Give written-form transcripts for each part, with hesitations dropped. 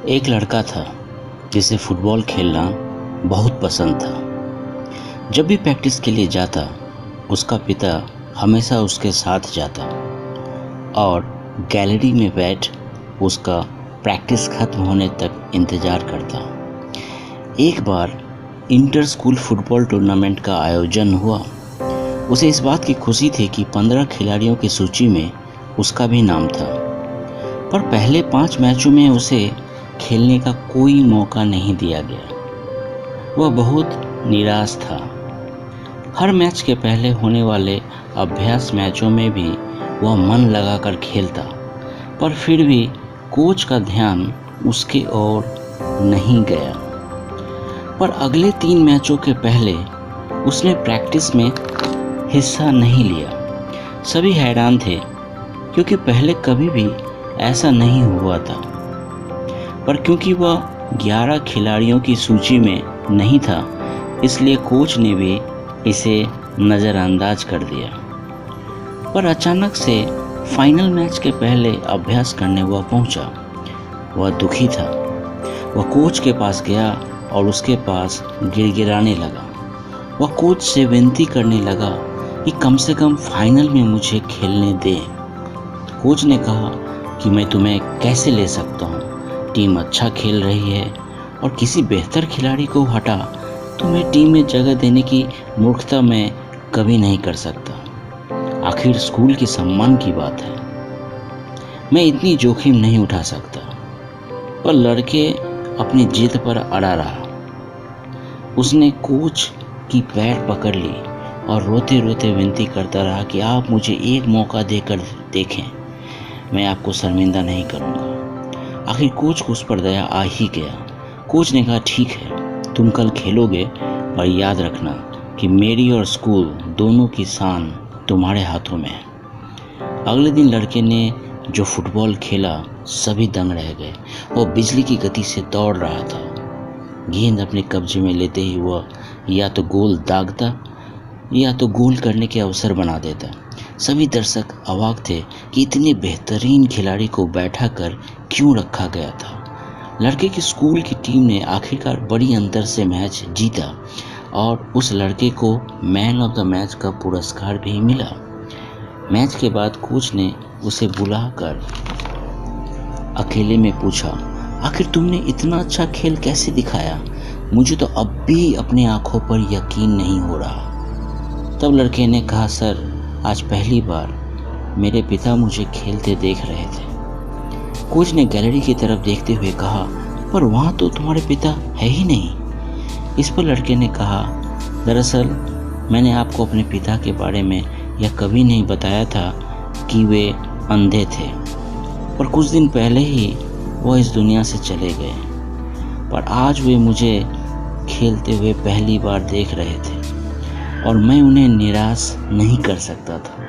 एक लड़का था जिसे फुटबॉल खेलना बहुत पसंद था। जब भी प्रैक्टिस के लिए जाता, उसका पिता हमेशा उसके साथ जाता और गैलरी में बैठ उसका प्रैक्टिस खत्म होने तक इंतज़ार करता। एक बार इंटर स्कूल फुटबॉल टूर्नामेंट का आयोजन हुआ। उसे इस बात की खुशी थी कि 15 खिलाड़ियों की सूची में उसका भी नाम था, पर पहले 5 मैचों में उसे खेलने का कोई मौका नहीं दिया गया। वह बहुत निराश था। हर मैच के पहले होने वाले अभ्यास मैचों में भी वह मन लगाकर खेलता, पर फिर भी कोच का ध्यान उसकी ओर नहीं गया। पर अगले 3 मैचों के पहले उसने प्रैक्टिस में हिस्सा नहीं लिया। सभी हैरान थे, क्योंकि पहले कभी भी ऐसा नहीं हुआ था। पर क्योंकि वह 11 खिलाड़ियों की सूची में नहीं था, इसलिए कोच ने भी इसे नज़रअंदाज कर दिया। पर अचानक से फाइनल मैच के पहले अभ्यास करने वह पहुंचा। वह दुखी था। वह कोच के पास गया और उसके पास गिड़गिड़ाने लगा। वह कोच से विनती करने लगा कि कम से कम फाइनल में मुझे खेलने दे। कोच ने कहा कि मैं तुम्हें कैसे ले सकता हूँ, टीम अच्छा खेल रही है और किसी बेहतर खिलाड़ी को हटा तुम्हें टीम में जगह देने की मूर्खता मैं कभी नहीं कर सकता। आखिर स्कूल के सम्मान की बात है, मैं इतनी जोखिम नहीं उठा सकता। पर लड़के अपनी जिद पर अड़ा रहा। उसने कोच की पैर पकड़ ली और रोते रोते विनती करता रहा कि आप मुझे एक मौका देकर देखें, मैं आपको शर्मिंदा नहीं करूँगा। आखिर कोच को उस पर दया आ ही गया। कोच ने कहा, ठीक है, तुम कल खेलोगे, पर याद रखना कि मेरी और स्कूल दोनों की शान तुम्हारे हाथों में है। अगले दिन लड़के ने जो फुटबॉल खेला, सभी दंग रह गए। वो बिजली की गति से दौड़ रहा था। गेंद अपने कब्जे में लेते ही वह या तो गोल दागता या तो गोल करने के अवसर बना देता। सभी दर्शक अवाक थे कि इतने बेहतरीन खिलाड़ी को बैठा कर क्यों रखा गया था। लड़के की स्कूल की टीम ने आखिरकार बड़ी अंतर से मैच जीता और उस लड़के को मैन ऑफ द मैच का पुरस्कार भी मिला। मैच के बाद कोच ने उसे बुलाकर अकेले में पूछा, आखिर तुमने इतना अच्छा खेल कैसे दिखाया? मुझे तो अब भी अपनी आंखों पर यकीन नहीं हो रहा। तब लड़के ने कहा, सर, आज पहली बार मेरे पिता मुझे खेलते देख रहे थे। कोच ने गैलरी की तरफ देखते हुए कहा, पर वहाँ तो तुम्हारे पिता है ही नहीं। इस पर लड़के ने कहा, दरअसल मैंने आपको अपने पिता के बारे में यह कभी नहीं बताया था कि वे अंधे थे, पर कुछ दिन पहले ही वह इस दुनिया से चले गए। पर आज वे मुझे खेलते हुए पहली बार देख रहे थे और मैं उन्हें निराश नहीं कर सकता था।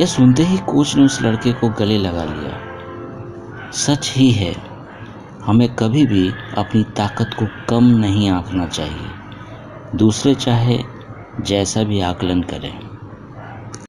यह सुनते ही कोच ने उस लड़के को गले लगा लिया। सच ही है, हमें कभी भी अपनी ताकत को कम नहीं आंकना चाहिए, दूसरे चाहे जैसा भी आकलन करें।